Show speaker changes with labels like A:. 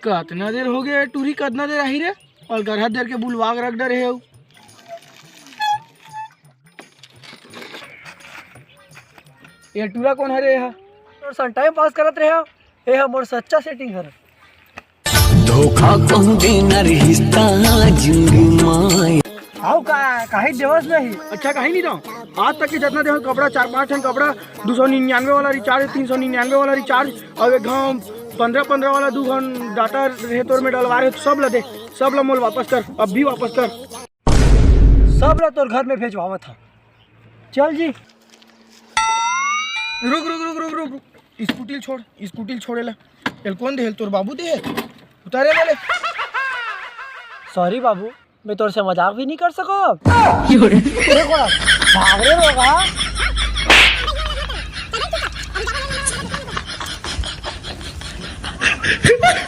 A: कितना देर हो गया टूरी कितना देर आई रे और गरहा देर के बुलवाग रख डर है ये टूरा कौन है रे और सन टाइम पास करत रहे ये मोर सच्चा सेटिंग है
B: धोखा कहूं देना रिश्ता जिंदगी माय
A: आओ काहे देवस नहीं अच्छा काहे नहीं रहा आज तक के जितना देवस कपड़ा 4-5 टन कपड़ा 299 वाला रिचार्ज 399 वाला रिचार्ज और एक गाँव 15-15 वाला 2 घन डाटा रहे तोर में डलवा रहे सब ला दे सब ला मोल वापस कर अब भी वापस कर सब ला तोर घर में भेजवावा था चल जी रुक रुक रुक रुक रुक स्कूटी छोड़े ला चल कौन दे तोर बाबू दे उतारे वाले सॉरी बाबू मैं तोर से मजाक भी नहीं कर सको भाग रहे होगा